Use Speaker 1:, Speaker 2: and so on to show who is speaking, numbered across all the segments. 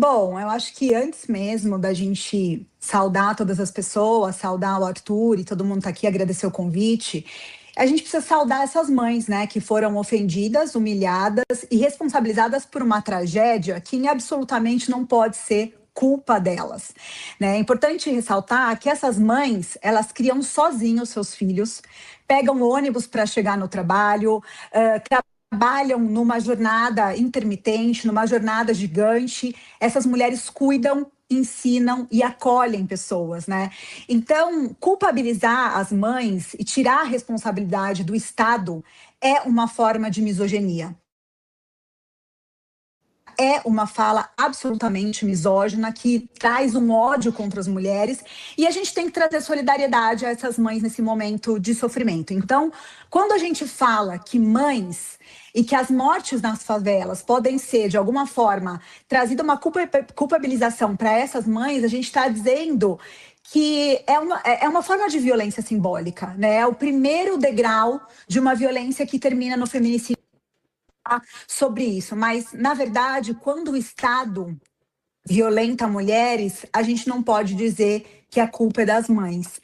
Speaker 1: Bom, eu acho que antes mesmo da gente saudar todas as pessoas, saudar o Arthur e todo mundo tá aqui, agradecer o convite, a gente precisa saudar essas mães, né, que foram ofendidas, humilhadas e responsabilizadas por uma tragédia que absolutamente não pode ser culpa delas, né? É importante ressaltar que essas mães, elas criam sozinhos seus filhos, pegam ônibus para chegar no trabalho, trabalham numa jornada intermitente, numa jornada gigante. Essas mulheres cuidam, ensinam e acolhem pessoas, né? Então, culpabilizar as mães e tirar a responsabilidade do Estado é uma forma de misoginia. É uma fala absolutamente misógina que traz um ódio contra as mulheres e a gente tem que trazer solidariedade a essas mães nesse momento de sofrimento. Então, quando a gente fala que mães e que as mortes nas favelas podem ser, de alguma forma, trazida uma culpabilização para essas mães, a gente está dizendo que é uma forma de violência simbólica, né? É o primeiro degrau de uma violência que termina no feminicídio sobre isso, mas, na verdade, quando o Estado violenta mulheres, a gente não pode dizer que a culpa é das mães.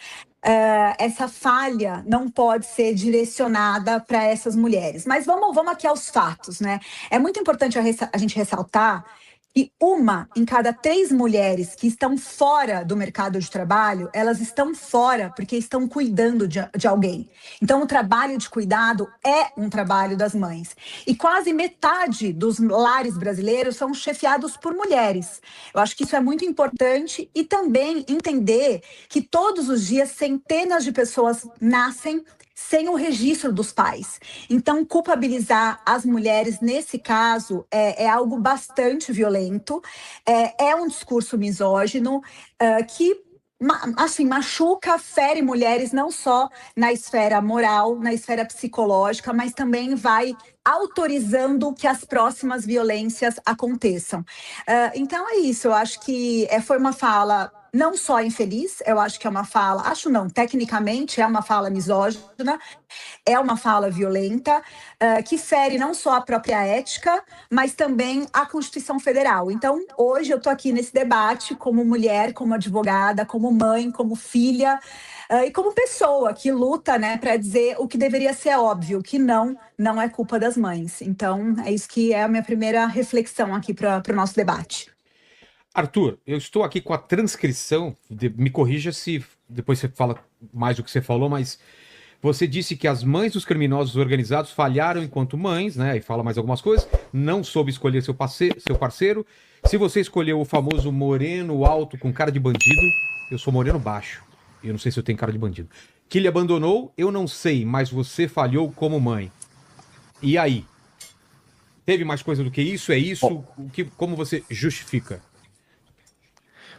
Speaker 1: Essa falha não pode ser direcionada para essas mulheres. Mas vamos aqui aos fatos, né? É muito importante a gente ressaltar que uma em cada 3 mulheres que estão fora do mercado de trabalho, elas estão fora porque estão cuidando de alguém. Então, o trabalho de cuidado é um trabalho das mães. E quase metade dos lares brasileiros são chefiados por mulheres. Eu acho que isso é muito importante e também entender que todos os dias centenas de pessoas nascem sem o registro dos pais. Então, culpabilizar as mulheres nesse caso é algo bastante violento, é um discurso misógino que assim, machuca, fere mulheres não só na esfera moral, na esfera psicológica, mas também vai autorizando que as próximas violências aconteçam. Então é isso, eu acho que foi uma fala não só infeliz, eu acho que é uma fala, acho não, tecnicamente é uma fala misógina, é uma fala violenta, que fere não só a própria ética, mas também a Constituição Federal. Então, hoje eu estou aqui nesse debate como mulher, como advogada, como mãe, como filha, e como pessoa que luta, né, para dizer o que deveria ser óbvio, que não é culpa das mães. Então, é isso que é a minha primeira reflexão aqui para o nosso debate.
Speaker 2: Arthur, eu estou aqui com a transcrição, me corrija se depois você fala mais do que você falou, mas você disse que as mães dos criminosos organizados falharam enquanto mães, né? E fala mais algumas coisas. Não soube escolher seu parceiro. Se você escolheu o famoso moreno alto com cara de bandido, eu sou moreno baixo. Eu não sei se eu tenho cara de bandido. Que lhe abandonou, eu não sei, mas você falhou como mãe. E aí? Teve mais coisa do que isso? É isso? Como você justifica?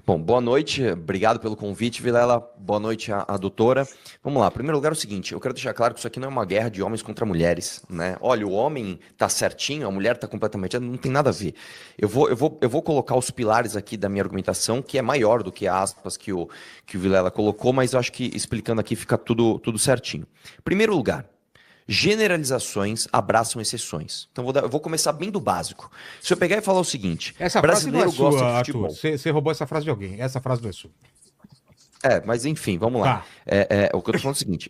Speaker 3: Bom, boa noite, obrigado pelo convite, Vilela. Boa noite à doutora. Vamos lá, em primeiro lugar é o seguinte, eu quero deixar claro que isso aqui não é uma guerra de homens contra mulheres, né? Olha, o homem tá certinho, a mulher tá completamente... Não tem nada a ver. Eu vou colocar os pilares aqui da minha argumentação, que é maior do que aspas que o Vilela colocou, mas eu acho que explicando aqui fica tudo certinho. Em primeiro lugar, generalizações abraçam exceções. Então eu vou começar bem do básico. Se eu pegar e falar o seguinte...
Speaker 2: Essa frase não é sua, Arthur. Você roubou essa frase de alguém. Essa frase não é sua.
Speaker 3: Mas enfim, vamos lá. O que eu tô falando é o seguinte,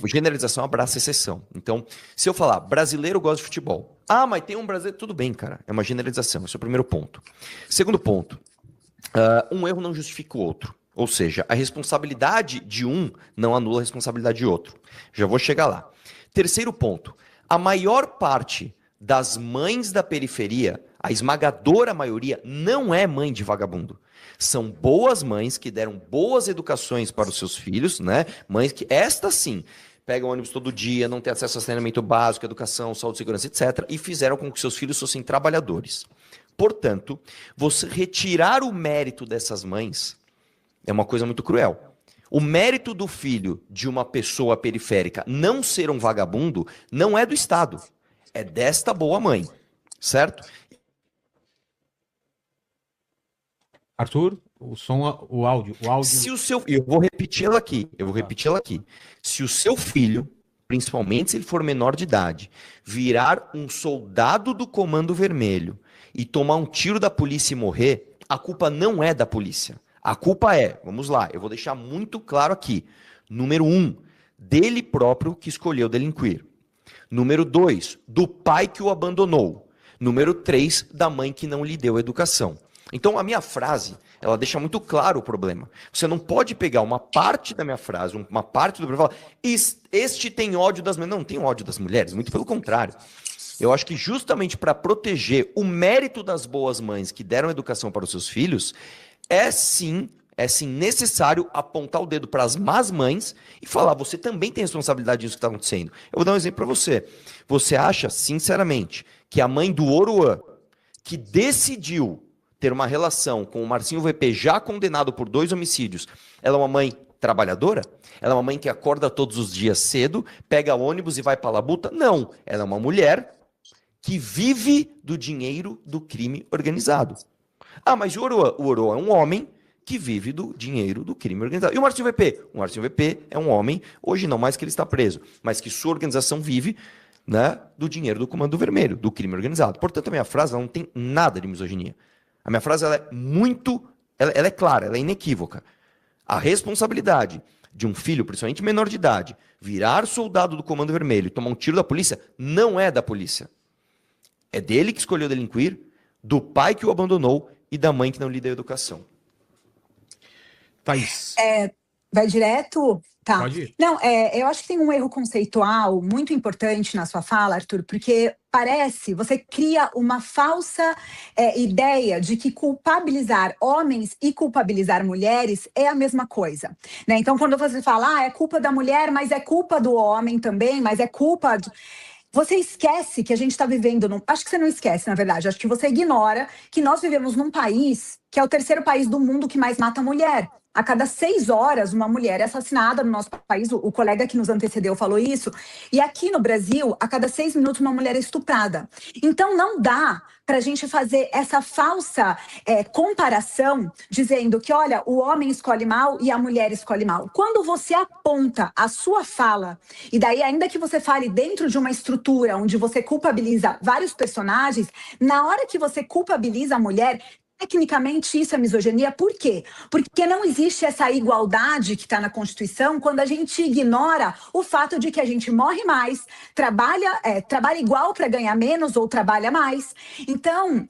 Speaker 3: generalização abraça exceção. Então, se eu falar, brasileiro gosta de futebol. Ah, mas tem um brasileiro... Tudo bem, cara. É uma generalização. Esse é o primeiro ponto. Segundo ponto, um erro não justifica o outro. Ou seja, a responsabilidade de um não anula a responsabilidade de outro. Já vou chegar lá. Terceiro ponto, a maior parte das mães da periferia, a esmagadora maioria, não é mãe de vagabundo. São boas mães que deram boas educações para os seus filhos, né? Mães que, estas sim, pegam ônibus todo dia, não têm acesso a saneamento básico, educação, saúde, segurança, etc. E fizeram com que seus filhos fossem trabalhadores. Portanto, você retirar o mérito dessas mães é uma coisa muito cruel. O mérito do filho de uma pessoa periférica não ser um vagabundo não é do Estado, é desta boa mãe, certo?
Speaker 2: Arthur, o som, o áudio.
Speaker 3: Se o seu, eu vou repeti-la aqui. Se o seu filho, principalmente se ele for menor de idade, virar um soldado do Comando Vermelho e tomar um tiro da polícia e morrer, a culpa não é da polícia. A culpa é, vamos lá, eu vou deixar muito claro aqui. Número 1, dele próprio que escolheu delinquir. Número 2, do pai que o abandonou. Número 3, da mãe que não lhe deu educação. Então a minha frase, ela deixa muito claro o problema. Você não pode pegar uma parte da minha frase, uma parte do problema e falar, este tem ódio das mulheres. Não tem ódio das mulheres, muito pelo contrário. Eu acho que justamente para proteger o mérito das boas mães que deram educação para os seus filhos, é sim necessário apontar o dedo para as más mães e falar, você também tem responsabilidade disso que está acontecendo. Eu vou dar um exemplo para você. Você acha, sinceramente, que a mãe do Oruan, que decidiu ter uma relação com o Marcinho VP, já condenado por 2 homicídios, ela é uma mãe trabalhadora? Ela é uma mãe que acorda todos os dias cedo, pega ônibus e vai para a labuta? Não. Ela é uma mulher que vive do dinheiro do crime organizado. Ah, mas o Oruan é um homem que vive do dinheiro do crime organizado. E o Marcinho VP? O Marcinho VP é um homem, hoje não mais que ele está preso, mas que sua organização vive, né, do dinheiro do Comando Vermelho, do crime organizado. Portanto, a minha frase ela não tem nada de misoginia. A minha frase ela é muito... Ela é clara, ela é inequívoca. A responsabilidade de um filho, principalmente menor de idade, virar soldado do Comando Vermelho e tomar um tiro da polícia, não é da polícia. É dele que escolheu delinquir, do pai que o abandonou e da mãe que não lhe deu educação.
Speaker 2: Thaís.
Speaker 1: Vai direto? Tá.
Speaker 2: Pode ir.
Speaker 1: Não, eu acho que tem um erro conceitual muito importante na sua fala, Arthur, porque você cria uma falsa ideia de que culpabilizar homens e culpabilizar mulheres é a mesma coisa, né? Então, quando você fala, é culpa da mulher, mas é culpa do homem também, mas é culpa... Você esquece que a gente está vivendo acho que você não esquece, na verdade. Acho que você ignora que nós vivemos num país que é o 3º país do mundo que mais mata mulher. A cada 6 horas, uma mulher é assassinada no nosso país. O colega que nos antecedeu falou isso. E aqui no Brasil, a cada 6 minutos, uma mulher é estuprada. Então, não dá para a gente fazer essa falsa comparação, dizendo que, olha, o homem escolhe mal e a mulher escolhe mal. Quando você aponta a sua fala, e daí, ainda que você fale dentro de uma estrutura onde você culpabiliza vários personagens, na hora que você culpabiliza a mulher, tecnicamente isso é misoginia. Por quê? Porque não existe essa igualdade que está na Constituição quando a gente ignora o fato de que a gente morre mais, trabalha igual para ganhar menos ou trabalha mais. Então,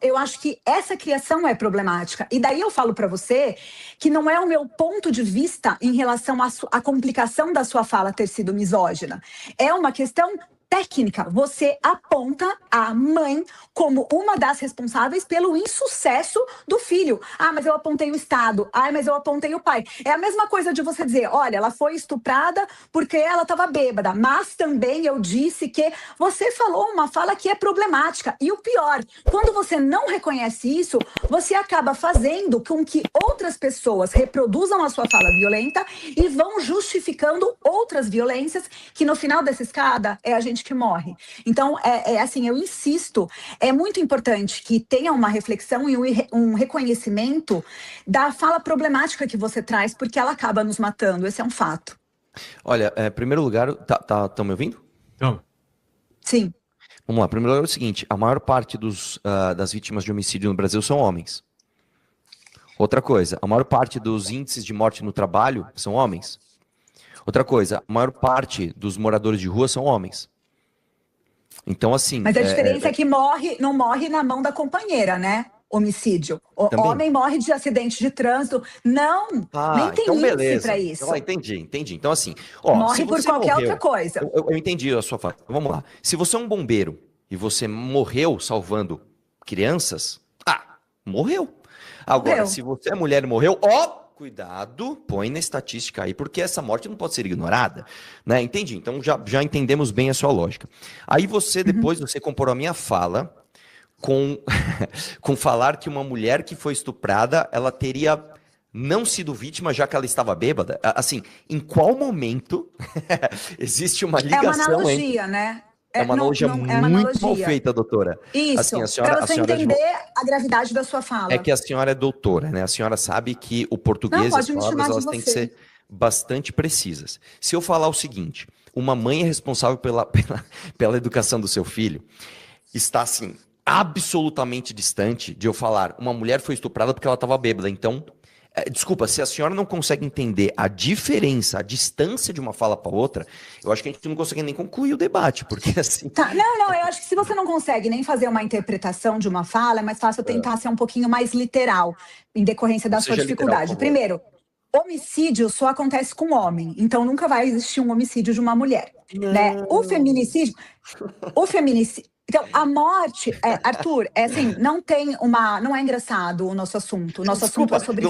Speaker 1: eu acho que essa criação é problemática. E daí eu falo para você que não é o meu ponto de vista em relação à complicação da sua fala ter sido misógina. É uma questão técnica. Você aponta a mãe como uma das responsáveis pelo insucesso do filho. Ah, mas eu apontei o Estado. Ah, mas eu apontei o pai. É a mesma coisa de você dizer, olha, ela foi estuprada porque ela estava bêbada, mas também eu disse que você falou uma fala que é problemática. E o pior, quando você não reconhece isso, você acaba fazendo com que outras pessoas reproduzam a sua fala violenta e vão justificando outras violências que no final dessa escada é a gente que morre. Então, assim, eu insisto, é muito importante que tenha uma reflexão e um reconhecimento da fala problemática que você traz, porque ela acaba nos matando, esse é um fato.
Speaker 3: Olha, em primeiro lugar, estão me ouvindo?
Speaker 2: Então.
Speaker 1: Sim.
Speaker 3: Vamos lá, em primeiro lugar é o seguinte, a maior parte das vítimas de homicídio no Brasil são homens. Outra coisa, a maior parte dos índices de morte no trabalho são homens. Outra coisa, a maior parte dos moradores de rua são homens. Então, assim...
Speaker 1: Mas a diferença é que não morre na mão da companheira, né? Homicídio. O
Speaker 3: Também.
Speaker 1: Homem morre de acidente de trânsito. Não, nem tem
Speaker 3: então
Speaker 1: índice para isso.
Speaker 3: Entendi. Então, assim...
Speaker 1: morre por qualquer outra coisa.
Speaker 3: Eu entendi a sua fala. Vamos lá. Se você é um bombeiro e você morreu salvando crianças, morreu. Agora, se você é mulher e morreu, cuidado, põe na estatística aí, porque essa morte não pode ser ignorada, né? Entendi, então já entendemos bem a sua lógica. Aí depois você comparou a minha fala com falar que uma mulher que foi estuprada, ela teria não sido vítima já que ela estava bêbada. Assim, em qual momento existe uma ligação
Speaker 1: É uma analogia, né?
Speaker 3: É uma analogia muito mal feita, doutora.
Speaker 1: Isso,
Speaker 3: assim,
Speaker 1: para você entender a gravidade da sua fala.
Speaker 3: É que a senhora é doutora, né? A senhora sabe que o português e as palavras elas têm que ser bastante precisas. Se eu falar o seguinte, uma mãe é responsável pela educação do seu filho, está assim, absolutamente distante de eu falar uma mulher foi estuprada porque ela estava bêbada. Então, desculpa, se a senhora não consegue entender a diferença, a distância de uma fala para outra, eu acho que a gente não consegue nem concluir o debate, porque assim...
Speaker 1: Tá, não, eu acho que se você não consegue nem fazer uma interpretação de uma fala, é mais fácil tentar ser um pouquinho mais literal, em decorrência da sua dificuldade. Primeiro, homicídio só acontece com homem, então nunca vai existir um homicídio de uma mulher, né? O feminicídio... Então, a morte, Arthur, assim, não é engraçado o nosso assunto. O nosso assunto é sobre...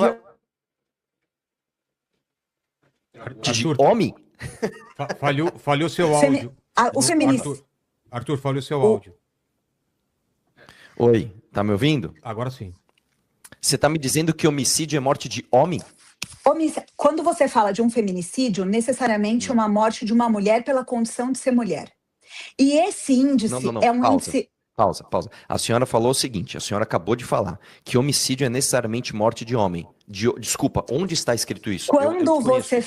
Speaker 3: Arthur, homem?
Speaker 2: Falhou seu áudio.
Speaker 1: O feminicídio...
Speaker 2: Arthur, falhou seu áudio.
Speaker 3: Oi, tá me ouvindo?
Speaker 2: Agora sim.
Speaker 3: Você tá me dizendo que homicídio é morte de homem?
Speaker 1: Quando você fala de um feminicídio, necessariamente é uma morte de uma mulher pela condição de ser mulher. E esse índice é um índice...
Speaker 3: Pausa. A senhora falou o seguinte, a senhora acabou de falar que homicídio é necessariamente morte de homem. Desculpa, onde está escrito isso?
Speaker 1: Quando você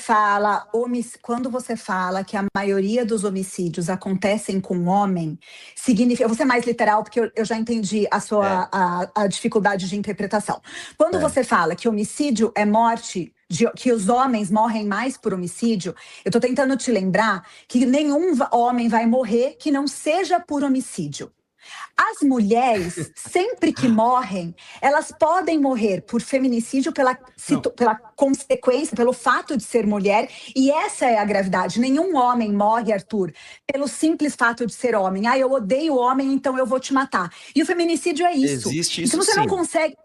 Speaker 1: fala que a maioria dos homicídios acontecem com homem, significa... Eu vou ser mais literal, porque eu já entendi a sua a dificuldade de interpretação. Quando você fala que homicídio é morte... que os homens morrem mais por homicídio, eu tô tentando te lembrar que nenhum homem vai morrer que não seja por homicídio. As mulheres, sempre que morrem, elas podem morrer por feminicídio pela consequência, pelo fato de ser mulher, e essa é a gravidade. Nenhum homem morre, Arthur, pelo simples fato de ser homem. Eu odeio homem, então eu vou te matar. E o feminicídio é isso.
Speaker 3: Existe isso,
Speaker 1: então você não consegue...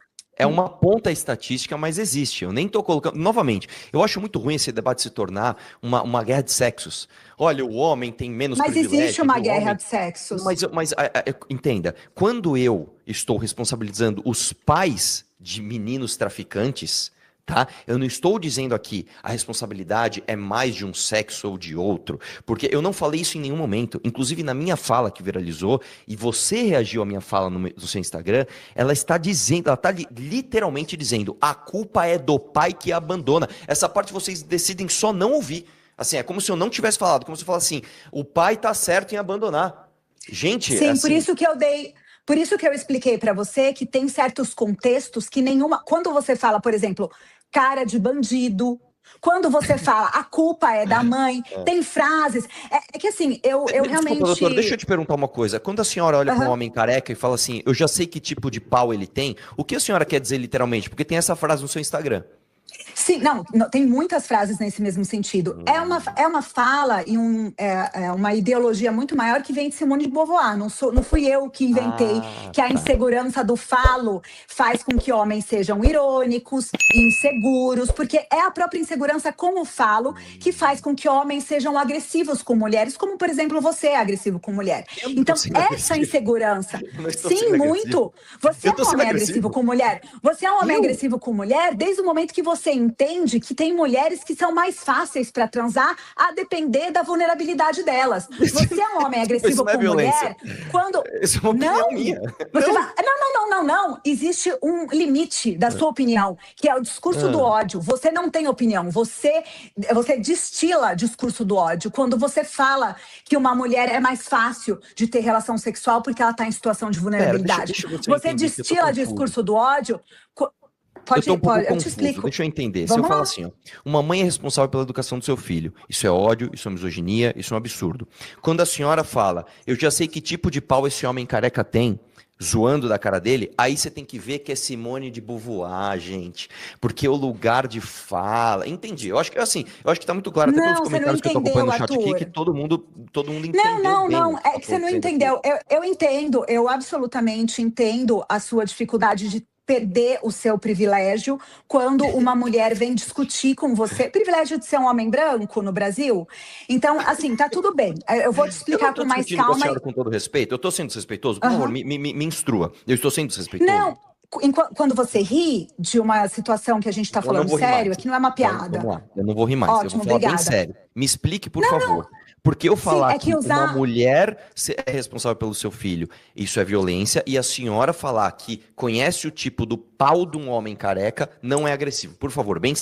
Speaker 3: É uma ponta estatística, mas existe. Eu nem estou colocando... Novamente, eu acho muito ruim esse debate se tornar uma guerra de sexos. Olha, o homem tem menos privilégio.
Speaker 1: Mas existe uma guerra de sexos.
Speaker 3: Mas entenda, quando eu estou responsabilizando os pais de meninos traficantes... Tá? Eu não estou dizendo aqui a responsabilidade é mais de um sexo ou de outro, porque eu não falei isso em nenhum momento. Inclusive na minha fala que viralizou, e você reagiu à minha fala no seu Instagram, ela está literalmente dizendo, a culpa é do pai que abandona. Essa parte vocês decidem só não ouvir. Assim, é como se eu não tivesse falado, como se eu falasse assim, o pai tá certo em abandonar. Gente,
Speaker 1: sim,
Speaker 3: assim...
Speaker 1: por isso que eu expliquei para você que tem certos contextos que nenhuma... Quando você fala, por exemplo, cara de bandido, quando você fala a culpa é da mãe, tem frases... É que assim, eu realmente...
Speaker 3: Desculpa, doutor, deixa eu te perguntar uma coisa. Quando a senhora olha para um homem careca e fala assim, eu já sei que tipo de pau ele tem, o que a senhora quer dizer literalmente? Porque tem essa frase no seu Instagram.
Speaker 1: Sim, não, tem muitas frases nesse mesmo sentido. É uma fala e uma ideologia muito maior que vem de Simone de Beauvoir. Não fui eu que inventei que a insegurança do falo faz com que homens sejam irônicos, inseguros, porque é a própria insegurança com o falo que faz com que homens sejam agressivos com mulheres, como, por exemplo, você é agressivo com mulher. Então, essa insegurança... Sim, muito. Você é um homem agressivo com mulher. Você é um homem agressivo com mulher desde o momento que você entende que tem mulheres que são mais fáceis para transar a depender da vulnerabilidade delas. Você é um homem agressivo com mulher quando...
Speaker 3: Isso é uma opinião minha.
Speaker 1: Não. Existe um limite da sua opinião, que é o discurso do ódio. Você não tem opinião. Você destila discurso do ódio. Quando você fala que uma mulher é mais fácil de ter relação sexual porque ela está em situação de vulnerabilidade. Você destila discurso do ódio...
Speaker 3: Eu te explico. Deixa eu entender. Se eu falar assim, ó, uma mãe é responsável pela educação do seu filho, isso é ódio, isso é misoginia, isso é um absurdo. Quando a senhora fala, eu já sei que tipo de pau esse homem careca tem, zoando da cara dele, aí você tem que ver que é Simone de Beauvoir, gente, porque o lugar de fala, entendi, eu acho que tá muito claro, até pelos comentários que eu tô acompanhando no chat aqui, que todo mundo entendeu.
Speaker 1: Não, é que você não entendeu. Eu entendo, eu absolutamente entendo a sua dificuldade de perder o seu privilégio quando uma mulher vem discutir com você. Privilégio de ser um homem branco no Brasil? Então, assim, tá tudo bem. Eu vou te explicar com mais calma.
Speaker 3: Com a senhora, com todo respeito. Eu tô sendo desrespeitoso? Por favor, me instrua. Eu estou sendo desrespeitoso.
Speaker 1: Não. Quando você ri de uma situação que a gente tá falando sério, aqui não é uma piada.
Speaker 3: Vamos lá, eu não vou rir mais.
Speaker 1: Ótimo,
Speaker 3: eu vou falar
Speaker 1: obrigada.
Speaker 3: bem sério. Me explique, por favor. Porque eu falar que uma mulher é responsável pelo seu filho, isso é violência, e a senhora falar que conhece o tipo do pau de um homem careca não é agressivo. Por favor, bem...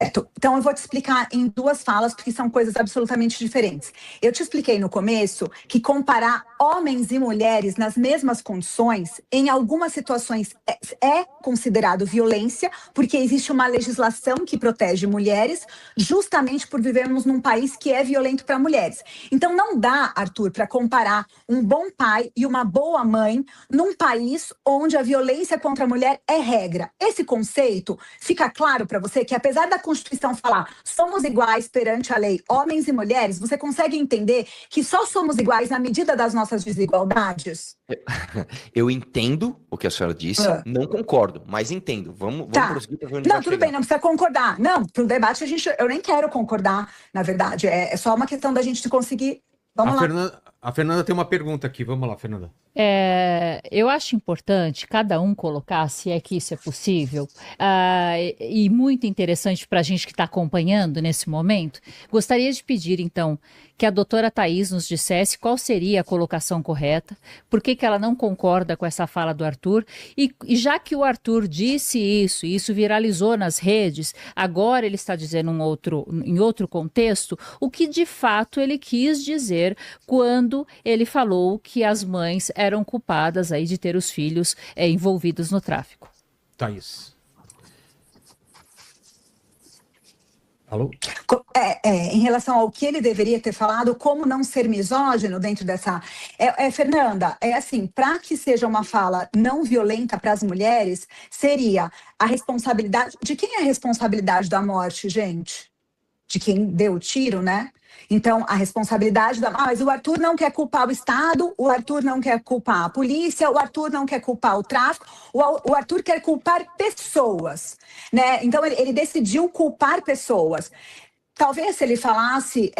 Speaker 1: Então eu vou te explicar em duas falas, porque são coisas absolutamente diferentes. Eu te expliquei no começo que comparar homens e mulheres nas mesmas condições, em algumas situações é considerado violência, porque existe uma legislação que protege mulheres, justamente por vivermos num país que é violento para mulheres. Então não dá, Arthur, para comparar um bom pai e uma boa mãe num país onde a violência contra a mulher é regra. Esse conceito fica claro para você que, apesar da Constituição falar somos iguais perante a lei, homens e mulheres, você consegue entender que só somos iguais na medida das nossas desigualdades?
Speaker 3: Eu entendo o que a senhora disse, não concordo, mas entendo. Vamos prosseguir para ver onde
Speaker 1: não,
Speaker 3: vai
Speaker 1: tudo
Speaker 3: chegar.
Speaker 1: bem, não precisa concordar. Não, para o debate eu nem quero concordar, na verdade. É só uma questão da gente conseguir. Vamos lá.
Speaker 2: A Fernanda tem uma pergunta aqui. Vamos lá, Fernanda.
Speaker 4: Eu acho importante cada um colocar, se é que isso é possível, e muito interessante para a gente que está acompanhando nesse momento. Gostaria de pedir, então, que a doutora Thaís nos dissesse qual seria a colocação correta, por que ela não concorda com essa fala do Arthur, e já que o Arthur disse isso, e isso viralizou nas redes, agora ele está dizendo em outro contexto, o que de fato ele quis dizer quando ele falou que as mães eram culpadas aí de ter os filhos envolvidos no tráfico.
Speaker 2: Thaís. Alô?
Speaker 1: Em relação ao que ele deveria ter falado, como não ser misógino dentro dessa... Fernanda, assim, para que seja uma fala não violenta para as mulheres, seria a responsabilidade... De quem é a responsabilidade da morte, gente? De quem deu o tiro, né? Então, a responsabilidade mas o Arthur não quer culpar o Estado, o Arthur não quer culpar a polícia, o Arthur não quer culpar o tráfico, o Arthur quer culpar pessoas, né? Então, ele decidiu culpar pessoas. Talvez se ele falasse,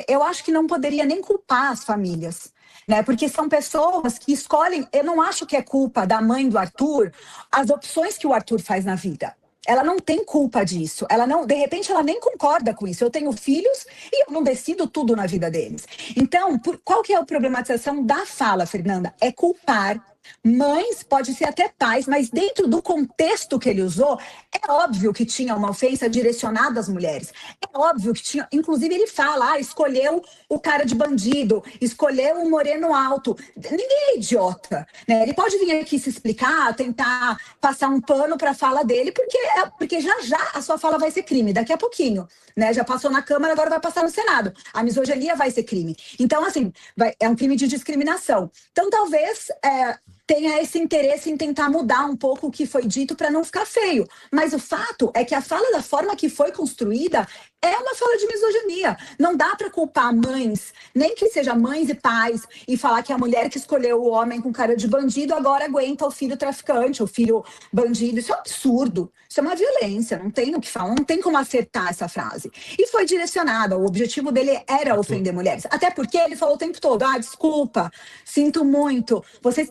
Speaker 1: eu acho que não poderia nem culpar as famílias, né? Porque são pessoas que escolhem, eu não acho que é culpa da mãe do Arthur as opções que o Arthur faz na vida. Ela não tem culpa disso. De repente, ela nem concorda com isso. Eu tenho filhos e eu não decido tudo na vida deles. Então, qual que é a problematização da fala, Fernanda? É culpar mães, pode ser até pais, mas dentro do contexto que ele usou, é óbvio que tinha uma ofensa direcionada às mulheres. É óbvio que tinha, inclusive ele fala, escolheu o cara de bandido, escolheu o moreno alto. Ninguém é idiota, né? Ele pode vir aqui se explicar, tentar passar um pano para a fala dele, porque já a sua fala vai ser crime, daqui a pouquinho, né? Já passou na Câmara, agora vai passar no Senado. A misoginia vai ser crime. Então, assim, é um crime de discriminação. Então, talvez... tenha esse interesse em tentar mudar um pouco o que foi dito para não ficar feio. Mas o fato é que a fala da forma que foi construída é uma fala de misoginia. Não dá para culpar mães, nem que seja mães e pais, e falar que a mulher que escolheu o homem com cara de bandido agora aguenta o filho traficante, o filho bandido. Isso é um absurdo. Isso é uma violência. Não tem o que falar, não tem como acertar essa frase. E foi direcionada. O objetivo dele era ofender mulheres. Até porque ele falou o tempo todo, desculpa, sinto muito.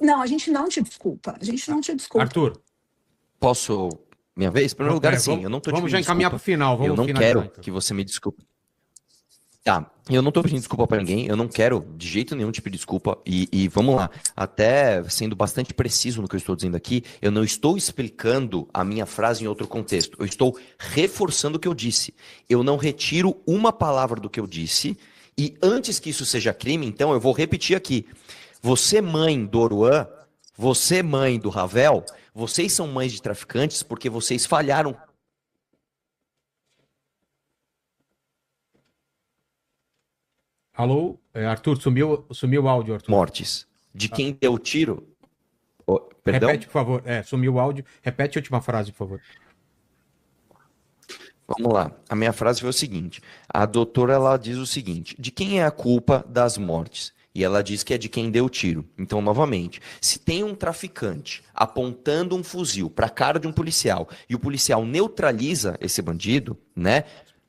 Speaker 1: Não, a gente não te desculpa. A gente não te desculpa.
Speaker 2: Arthur.
Speaker 3: Posso... Minha vez? Em primeiro lugar, sim, eu não tô te
Speaker 2: Vamos já encaminhar para o final.
Speaker 3: Eu não quero que você me desculpe. Tá, eu não tô pedindo desculpa para ninguém, eu não quero de jeito nenhum te pedir desculpa. E vamos lá, até sendo bastante preciso no que eu estou dizendo aqui, eu não estou explicando a minha frase em outro contexto. Eu estou reforçando o que eu disse. Eu não retiro uma palavra do que eu disse. E antes que isso seja crime, então, eu vou repetir aqui. Você, mãe do Oruan, você, mãe do Ravel, vocês são mães de traficantes porque vocês falharam.
Speaker 2: Alô? Arthur, sumiu o áudio, Arthur.
Speaker 3: Mortes. De quem deu o tiro? Perdão?
Speaker 2: Repete, por favor. Sumiu o áudio. Repete a última frase, por favor.
Speaker 3: Vamos lá. A minha frase foi o seguinte. A doutora, ela diz o seguinte. De quem é a culpa das mortes? E ela diz que é de quem deu o tiro. Então, novamente, se tem um traficante apontando um fuzil para a cara de um policial e o policial neutraliza esse bandido, né?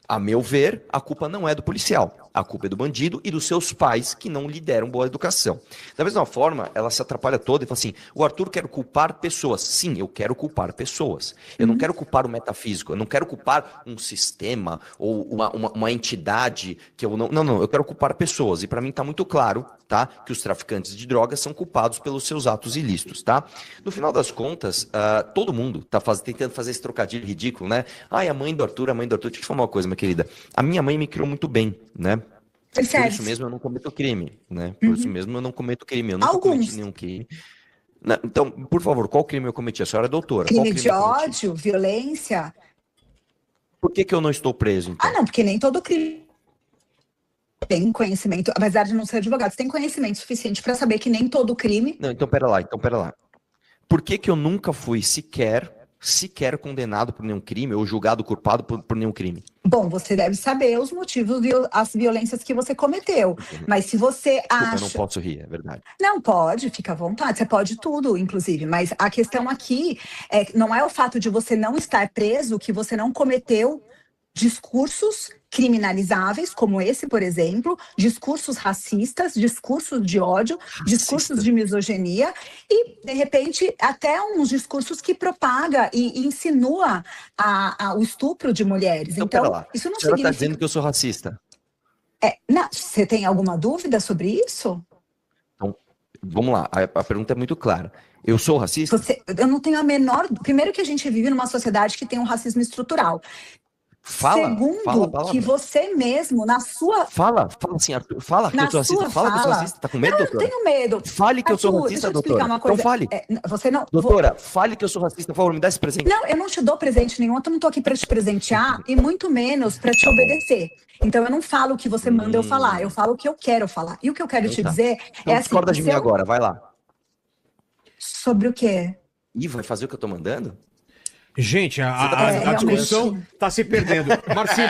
Speaker 3: A meu ver, a culpa não é do policial. A culpa é do bandido e dos seus pais que não lhe deram boa educação. Da mesma forma, ela se atrapalha toda e fala assim, o Arthur quer culpar pessoas. Sim, eu quero culpar pessoas. Eu não quero culpar o metafísico, eu não quero culpar um sistema ou uma entidade que eu não... Não, eu quero culpar pessoas. E para mim está muito claro, tá? Que os traficantes de drogas são culpados pelos seus atos ilícitos, tá? No final das contas, todo mundo está tentando fazer esse trocadilho ridículo, né? A mãe do Arthur, Deixa eu te falar uma coisa, minha querida. A minha mãe me criou muito bem, né? Por isso mesmo eu não cometo crime, né? Por isso mesmo eu não cometo crime. Eu nunca cometi nenhum crime. Então, por favor, qual crime eu cometi? A senhora é doutora.
Speaker 1: Crime de ódio, violência.
Speaker 3: Por que eu não estou preso, então?
Speaker 1: Não, porque nem todo crime tem conhecimento, apesar de não ser advogado, você tem conhecimento suficiente para saber que nem todo crime...
Speaker 3: Não, então pera lá. Por que eu nunca fui sequer condenado por nenhum crime ou julgado culpado por nenhum crime?
Speaker 1: Bom, você deve saber os motivos, as violências que você cometeu. Mas se você acha...
Speaker 3: Eu não posso rir, é verdade.
Speaker 1: Não, pode, fica à vontade. Você pode tudo, inclusive. Mas a questão aqui não é o fato de você não estar preso que você não cometeu discursos criminalizáveis, como esse, por exemplo, discursos racistas, discursos de ódio, discursos de misoginia e, de repente, até uns discursos que propaga e insinua o estupro de mulheres.
Speaker 3: Então
Speaker 1: isso não
Speaker 3: significa... Você está
Speaker 1: significa...
Speaker 3: dizendo que eu sou racista?
Speaker 1: Não, você tem alguma dúvida sobre isso?
Speaker 3: Então, vamos lá, a pergunta é muito clara. Eu sou racista?
Speaker 1: Eu não tenho a menor... Primeiro que a gente vive numa sociedade que tem um racismo estrutural. Segundo, que você mesmo, na sua...
Speaker 3: Fala assim, Arthur, fala que eu sou racista. Fala que eu sou racista. Tá com medo, doutora?
Speaker 1: Eu não tenho medo.
Speaker 3: Fale que
Speaker 1: Arthur,
Speaker 3: eu sou racista, doutora.
Speaker 1: Uma coisa.
Speaker 3: Então fale.
Speaker 1: Você não...
Speaker 3: Doutora, fale que eu sou racista, por favor, me dá esse presente.
Speaker 1: Não, eu não te dou presente nenhum, eu não tô aqui para te presentear e muito menos para te obedecer. Então eu não falo o que você manda eu falar, eu falo o que eu quero falar. E o que eu quero te dizer
Speaker 3: então, discorda de mim agora, vai lá.
Speaker 1: Sobre o quê?
Speaker 3: Ih, vai fazer o que eu tô mandando?
Speaker 2: Gente, a discussão tá se perdendo.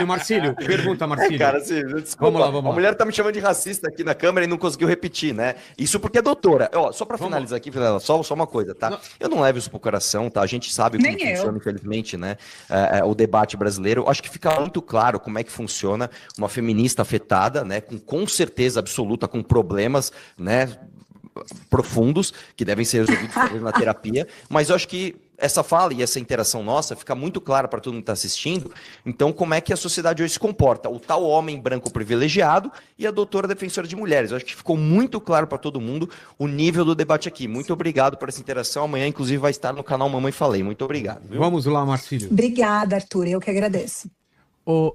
Speaker 2: Marcílio, pergunta, Marcílio.
Speaker 3: Cara, assim, desculpa.
Speaker 2: Vamos lá.
Speaker 3: A mulher tá me chamando de racista aqui na câmera e não conseguiu repetir, né? Isso porque é doutora. Só pra finalizar aqui, só uma coisa, tá? Eu não levo isso pro coração, tá? A gente sabe como funciona, infelizmente, né? O debate brasileiro. Acho que fica muito claro como é que funciona uma feminista afetada, né? Com certeza absoluta, com problemas, né? Profundos, que devem ser resolvidos na terapia. Mas eu acho que essa fala e essa interação nossa fica muito clara para todo mundo que está assistindo. Então, como é que a sociedade hoje se comporta? O tal homem branco privilegiado e a doutora defensora de mulheres. Eu acho que ficou muito claro para todo mundo o nível do debate aqui. Muito obrigado por essa interação. Amanhã, inclusive, vai estar no canal Mamãe Falei. Muito obrigado. Viu?
Speaker 2: Vamos lá, Marcílio.
Speaker 1: Obrigada, Arthur. Eu que agradeço.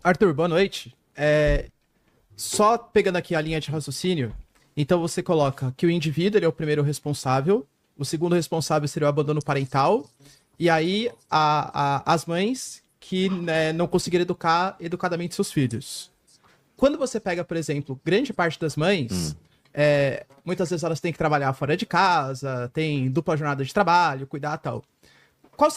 Speaker 5: Arthur, boa noite. Só pegando aqui a linha de raciocínio, então você coloca que o indivíduo ele é o primeiro responsável, o segundo responsável seria o abandono parental, e aí as mães que não conseguiram educar educadamente seus filhos. Quando você pega, por exemplo, grande parte das mães, muitas vezes elas têm que trabalhar fora de casa, tem dupla jornada de trabalho, cuidar e tal. Qual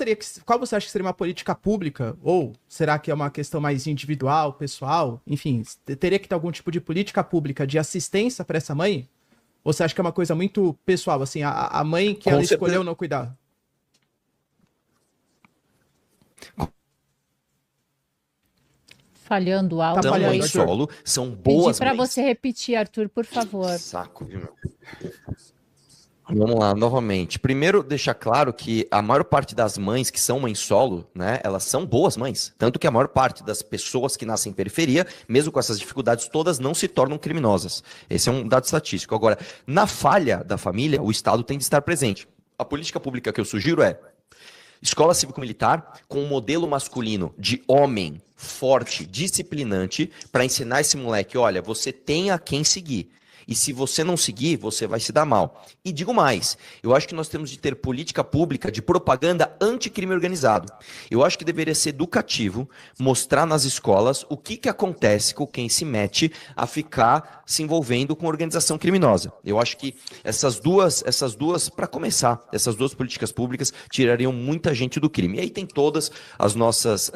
Speaker 5: você acha que seria uma política pública? Ou será que é uma questão mais individual, pessoal? Enfim, teria que ter algum tipo de política pública de assistência para essa mãe? Ou você acha que é uma coisa muito pessoal, assim, a mãe que ela escolheu não cuidar?
Speaker 4: Falhando alto.
Speaker 3: São mães solo, são boas
Speaker 4: para você repetir, Arthur, por favor.
Speaker 3: Saco, viu, meu? Vamos lá, novamente. Primeiro, deixar claro que a maior parte das mães que são mães solo, né, elas são boas mães. Tanto que a maior parte das pessoas que nascem em periferia, mesmo com essas dificuldades todas, não se tornam criminosas. Esse é um dado estatístico. Agora, na falha da família, o Estado tem de estar presente. A política pública que eu sugiro é escola cívico-militar com um modelo masculino de homem forte, disciplinante, para ensinar esse moleque, olha, você tem a quem seguir. E se você não seguir, você vai se dar mal. E digo mais, eu acho que nós temos de ter política pública de propaganda anticrime organizado. Eu acho que deveria ser educativo mostrar nas escolas o que acontece com quem se mete a ficar se envolvendo com organização criminosa. Eu acho que essas duas, para começar, essas duas políticas públicas tirariam muita gente do crime. E aí tem todas as nossas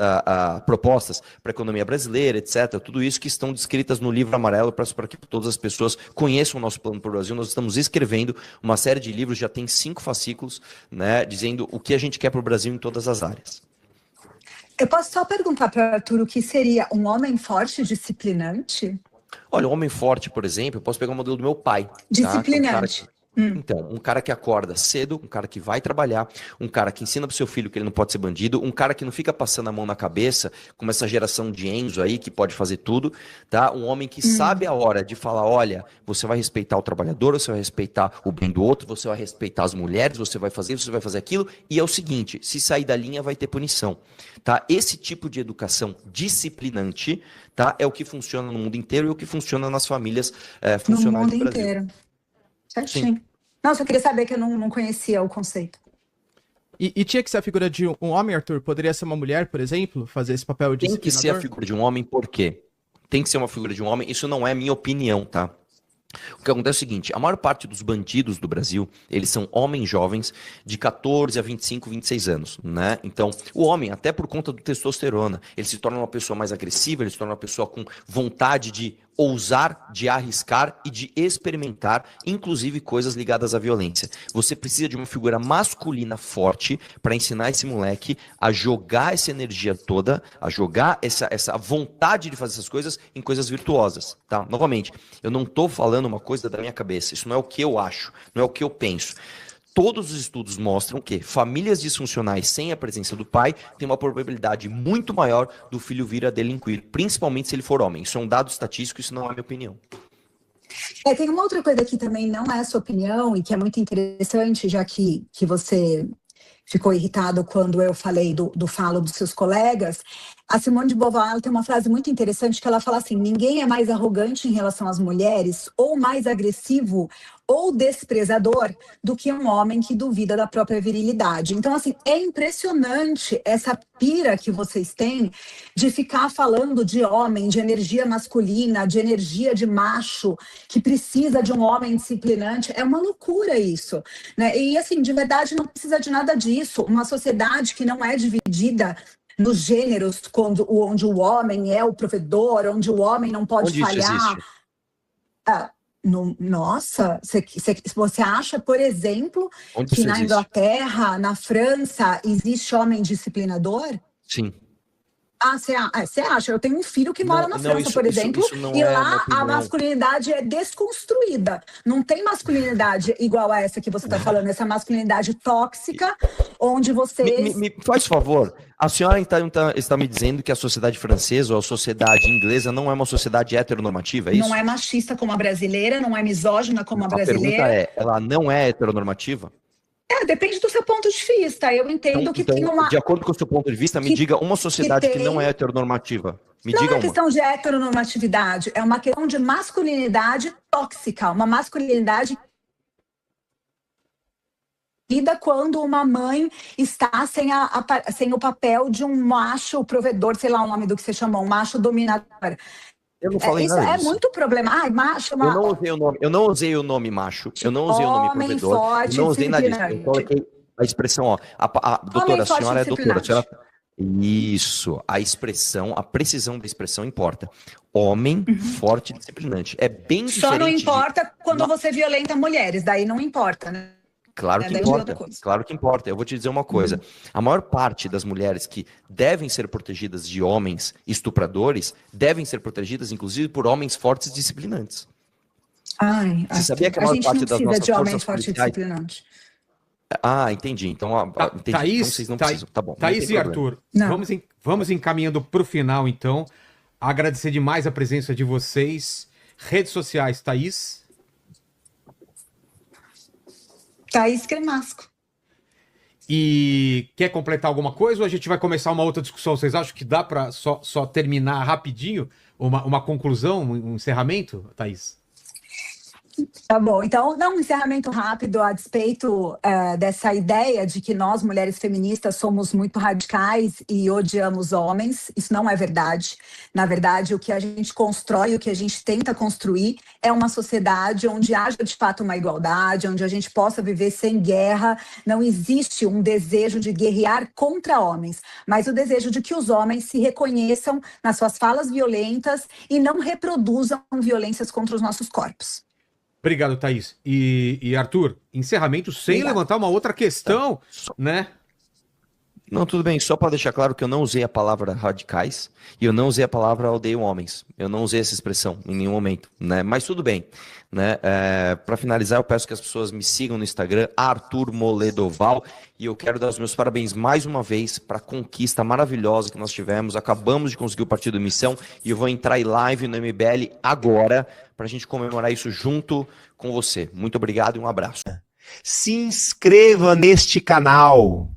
Speaker 3: propostas para a economia brasileira, etc. Tudo isso que estão descritas no livro amarelo para que todas as pessoas conheçam o nosso plano para o Brasil. Nós estamos escrevendo uma série de livros, já tem 5 fascículos, né, dizendo o que a gente quer para o Brasil em todas as áreas.
Speaker 1: Eu posso só perguntar para o Arthur o que seria um homem forte e disciplinante?
Speaker 3: Olha, um homem forte, por exemplo, eu posso pegar o modelo do meu pai.
Speaker 1: Disciplinante.
Speaker 3: Tá? Então, um cara que acorda cedo, um cara que vai trabalhar, um cara que ensina pro seu filho que ele não pode ser bandido, um cara que não fica passando a mão na cabeça, como essa geração de Enzo aí, que pode fazer tudo, tá? Um homem que sabe a hora de falar, olha, você vai respeitar o trabalhador, você vai respeitar o bem do outro, você vai respeitar as mulheres, você vai fazer aquilo, e é o seguinte, se sair da linha vai ter punição, tá? Esse tipo de educação disciplinante, tá? É o que funciona no mundo inteiro e o que funciona nas famílias funcionais do
Speaker 1: No mundo
Speaker 3: Brasil.
Speaker 1: inteiro. Certinho. Não, só queria saber que eu não conhecia o conceito.
Speaker 5: E tinha que ser a figura de um homem, Arthur? Poderia ser uma mulher, por exemplo? Fazer esse papel de
Speaker 3: Tem que ser a figura de um homem, por quê? Tem que ser uma figura de um homem, isso não é minha opinião, tá? O que acontece é o seguinte, a maior parte dos bandidos do Brasil, eles são homens jovens de 14 a 25, 26 anos, né? Então, o homem, até por conta do testosterona, ele se torna uma pessoa mais agressiva, ele se torna uma pessoa com vontade de ousar, de arriscar e de experimentar, inclusive coisas ligadas à violência. Você precisa de uma figura masculina forte para ensinar esse moleque a jogar essa energia toda, a jogar essa vontade de fazer essas coisas em coisas virtuosas, tá? Novamente, eu não tô falando uma coisa da minha cabeça, isso não é o que eu acho, não é o que eu penso. Todos os estudos mostram que famílias disfuncionais sem a presença do pai têm uma probabilidade muito maior do filho vir a delinquir, principalmente se ele for homem. Isso é um dado estatístico, isso não é minha opinião.
Speaker 1: Tem uma outra coisa que também não é a sua opinião e que é muito interessante, já que você ficou irritado quando eu falei do falo dos seus colegas. A Simone de Beauvoir, ela tem uma frase muito interessante que ela fala assim: ninguém é mais arrogante em relação às mulheres ou mais agressivo ou desprezador do que um homem que duvida da própria virilidade. Então, assim, é impressionante essa pira que vocês têm de ficar falando de homem, de energia masculina, de energia de macho, que precisa de um homem disciplinante. É uma loucura isso, né? E, assim, de verdade, não precisa de nada disso. Uma sociedade que não é dividida nos gêneros, onde o homem é o provedor, onde o homem não pode
Speaker 3: Onde
Speaker 1: falhar.
Speaker 3: isso existe?
Speaker 1: Nossa, você acha, por exemplo,
Speaker 3: Onde
Speaker 1: que
Speaker 3: isso
Speaker 1: na
Speaker 3: existe?
Speaker 1: Inglaterra, na França, existe homem disciplinador?
Speaker 3: Sim.
Speaker 1: Você acha? Eu tenho um filho que mora na França, por exemplo,
Speaker 3: isso não
Speaker 1: e
Speaker 3: é uma
Speaker 1: lá a
Speaker 3: opinião.
Speaker 1: masculinidade é desconstruída. Não tem masculinidade igual a essa que você está falando, essa masculinidade tóxica, onde vocês...
Speaker 3: Me faz favor, a senhora está me dizendo que a sociedade francesa ou a sociedade inglesa não é uma sociedade heteronormativa, é isso?
Speaker 1: Não é machista como a brasileira, não é misógina como a
Speaker 3: A
Speaker 1: brasileira.
Speaker 3: pergunta é, ela não é heteronormativa?
Speaker 1: Depende do seu ponto de vista. Eu entendo que tem uma...
Speaker 3: De acordo com o seu ponto de vista, me diga uma sociedade que não é heteronormativa.
Speaker 1: Não é uma questão de heteronormatividade, é uma questão de masculinidade tóxica, uma masculinidade quando uma mãe está sem o papel de um macho provedor, sei lá o nome do que você chamou, um macho dominador.
Speaker 3: Eu não falei
Speaker 1: Isso
Speaker 3: nada
Speaker 1: é
Speaker 3: disso.
Speaker 1: muito problemático. Macho,
Speaker 3: Eu não usei o nome macho, eu não usei o nome provedor,
Speaker 1: forte,
Speaker 3: eu não usei nada disso. Eu coloquei a expressão, ó, doutora, a senhora é doutora, a senhora... Isso, a precisão da expressão importa. Homem forte e disciplinante. É bem diferente.
Speaker 1: Só não importa quando você violenta mulheres, daí não importa, né?
Speaker 3: Claro que importa, claro que importa. Eu vou te dizer uma coisa. A maior parte das mulheres que devem ser protegidas de homens estupradores devem ser protegidas, inclusive, por homens fortes e disciplinantes. Você sabia que a maior parte das nossas forças policiais... entendi. Então, entendi.
Speaker 2: Thaís,
Speaker 3: então vocês não precisam. Tá bom.
Speaker 2: Thaís e Arthur, vamos encaminhando para o final, então. Agradecer demais a presença de vocês. Redes sociais, Thaís.
Speaker 1: Thaís Cremasco.
Speaker 2: E quer completar alguma coisa ou a gente vai começar uma outra discussão? Vocês acham que dá para só terminar rapidinho? Uma conclusão, um encerramento, Thaís?
Speaker 1: Tá bom, então, um encerramento rápido a despeito dessa ideia de que nós, mulheres feministas, somos muito radicais e odiamos homens. Isso não é verdade. Na verdade, o que a gente constrói, o que a gente tenta construir é uma sociedade onde haja, de fato, uma igualdade, onde a gente possa viver sem guerra. Não existe um desejo de guerrear contra homens, mas o desejo de que os homens se reconheçam nas suas falas violentas e não reproduzam violências contra os nossos corpos.
Speaker 2: Obrigado, Thaís. E Arthur, encerramento sem levantar uma outra questão, né?
Speaker 3: Não, tudo bem. Só para deixar claro que eu não usei a palavra radicais e eu não usei a palavra odeio homens. Eu não usei essa expressão em nenhum momento, né? Mas tudo bem, né? Para finalizar, eu peço que as pessoas me sigam no Instagram, Arthur Moledoval, e eu quero dar os meus parabéns mais uma vez para a conquista maravilhosa que nós tivemos. Acabamos de conseguir o Partido Missão e eu vou entrar em live no MBL agora para a gente comemorar isso junto com você. Muito obrigado e um abraço.
Speaker 6: Se inscreva neste canal.